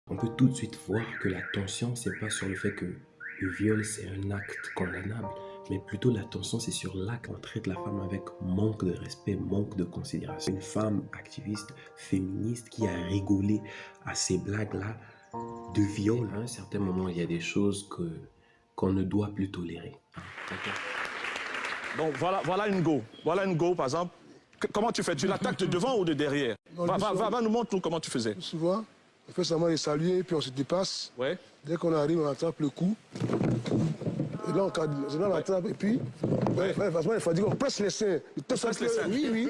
On peut tout de suite voir que l'attention, c'est pas sur le fait que le viol, c'est un acte condamnable, mais plutôt l'attention, c'est sur l'acte. On traite la femme avec manque de respect, manque de considération. Une femme activiste, féministe, qui a rigolé à ces blagues-là de viol. À un certain moment, il y a des choses qu'on ne doit plus tolérer. Donc voilà une go. Voilà une go, par exemple. Comment tu fais? Tu l'attaques de devant ou de derrière? Va, nous montre comment tu faisais. Souvent, on fait seulement les saluer, puis on se dépasse. Ouais. Dès qu'on arrive, on attrape le cou. Et là, on attrape, et puis, franchement, il faut dire qu'on presse les seins. Presse les seins. Oui, oui.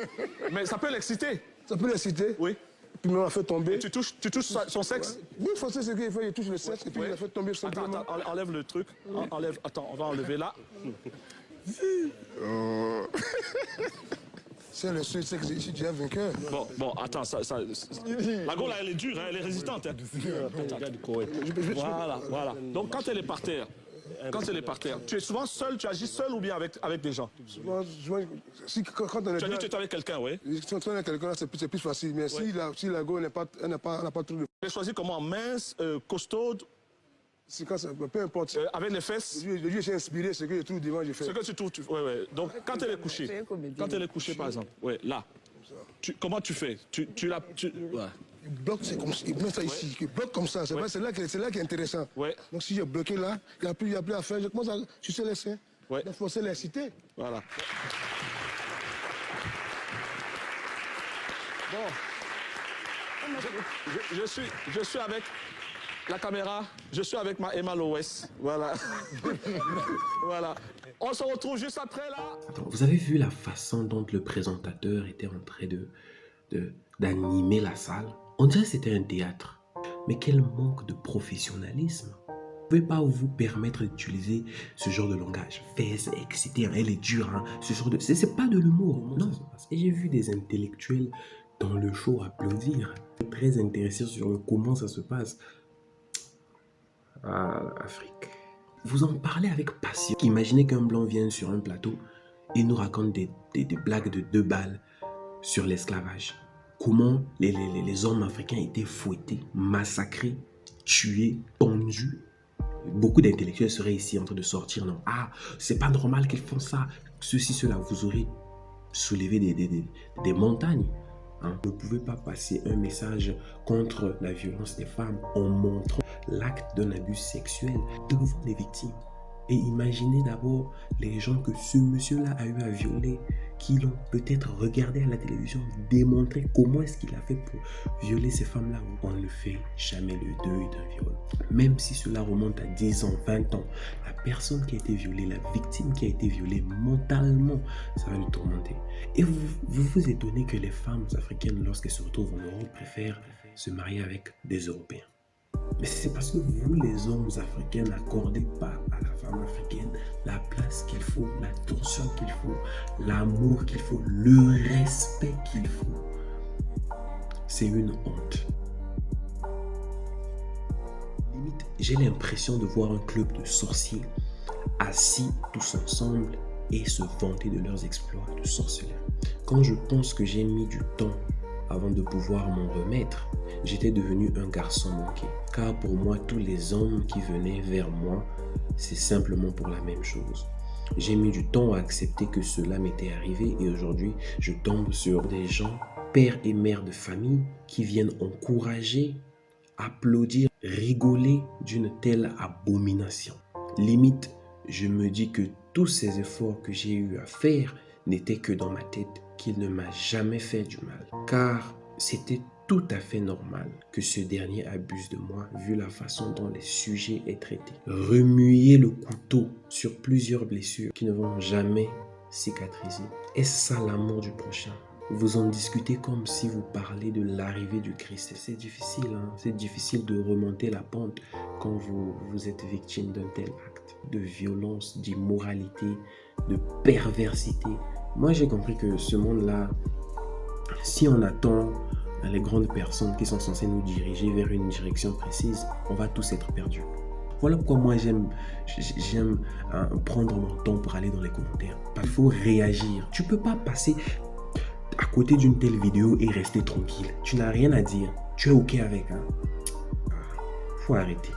Mais ça peut l'exciter. Ça peut l'exciter. Oui. Puis on l'a fait tomber. Tu touches son sexe? Oui, il faut ce qu'il fait, il touche le sexe, et puis il l'a fait tomber simplement. Attends, enlève le truc. Enlève, attends, on va enlever là. C'est le seul sexe ici, tu es vainqueur. Bon, attends, la go, là, elle est dure, hein, elle est résistante. Hein. Voilà. Donc, quand elle est par terre, tu es souvent seul, tu agis seul ou bien avec des gens? Souvent, quand on est tu as dit que tu es avec quelqu'un, oui? Si on est avec quelqu'un, c'est plus facile. Mais si la go n'a pas trop de... Tu as choisi comment? Mince, costaude? Peu importe. Avec les fesses? Je suis inspiré, ce que je trouve devant, je fais. Ce que tu trouves, ouais. Donc, quand elle est couchée, par exemple, ouais, là, comment tu fais? Ouais. Il bloque, c'est comme ça, il bloque ça ici, il bloque comme ça, c'est là qui est intéressant. Ouais. Donc si j'ai bloqué là, il n'y a plus à faire, je commence à sucer les seins, de forcer l'inciter. Voilà. Bon, je suis avec la caméra, je suis avec ma Emma Lowes. Voilà. Voilà. On se retrouve juste après là. Attends, vous avez vu la façon dont le présentateur était en train d'animer la salle? On dirait que c'était un théâtre. Mais quel manque de professionnalisme. Vous ne pouvez pas vous permettre d'utiliser ce genre de langage. Fesses, excité, elle est dure, hein. Ce genre de... C'est pas de l'humour, non. Et j'ai vu des intellectuels dans le show applaudir. Très intéressés sur comment ça se passe. Ah, Afrique. Vous en parlez avec passion. Imaginez qu'un blanc vienne sur un plateau et nous raconte des blagues de 2 balles sur l'esclavage. Comment les hommes africains étaient fouettés, massacrés, tués, pendus. Beaucoup d'intellectuels seraient ici en train de sortir. Non, c'est pas normal qu'ils font ça. Ceci, cela, vous aurez soulevé des montagnes. Hein? Vous ne pouvez pas passer un message contre la violence des femmes en montrant l'acte d'un abus sexuel devant les victimes. Et imaginez d'abord les gens que ce monsieur-là a eu à violer, qui l'ont peut-être regardé à la télévision, démontrer comment est-ce qu'il a fait pour violer ces femmes-là. On ne fait jamais le deuil d'un viol. Même si cela remonte à 10 ans, 20 ans, la personne qui a été violée, la victime qui a été violée mentalement, ça va nous tourmenter. Et vous étonnez que les femmes africaines, lorsqu'elles se retrouvent en Europe, préfèrent se marier avec des Européens. Mais c'est parce que vous, les hommes africains, n'accordez pas à la femme africaine la place qu'il faut, l'attention qu'il faut, l'amour qu'il faut, le respect qu'il faut. C'est une honte. Limite, j'ai l'impression de voir un club de sorciers assis tous ensemble et se vanter de leurs exploits de sorceleurs. Quand je pense que j'ai mis du temps avant de pouvoir m'en remettre, j'étais devenu un garçon manqué. Car pour moi, tous les hommes qui venaient vers moi, c'est simplement pour la même chose. J'ai mis du temps à accepter que cela m'était arrivé et aujourd'hui, je tombe sur des gens, pères et mères de famille, qui viennent encourager, applaudir, rigoler d'une telle abomination. Limite, je me dis que tous ces efforts que j'ai eu à faire n'étaient que dans ma tête, qu'il ne m'a jamais fait du mal. Car c'était tout à fait normal que ce dernier abuse de moi vu la façon dont les sujets est traité. Remuer le couteau sur plusieurs blessures qui ne vont jamais cicatriser. Est-ce ça l'amour du prochain? Vous en discutez comme si vous parlez de l'arrivée du Christ. C'est difficile, hein? C'est difficile de remonter la pente quand vous êtes victime d'un tel acte de violence, d'immoralité, de perversité. Moi, j'ai compris que ce monde-là, si on attend les grandes personnes qui sont censées nous diriger vers une direction précise, on va tous être perdus. Voilà pourquoi moi j'aime prendre mon temps pour aller dans les commentaires. Il faut réagir. Tu ne peux pas passer à côté d'une telle vidéo et rester tranquille. Tu n'as rien à dire. Tu es OK avec. Hein? faut arrêter.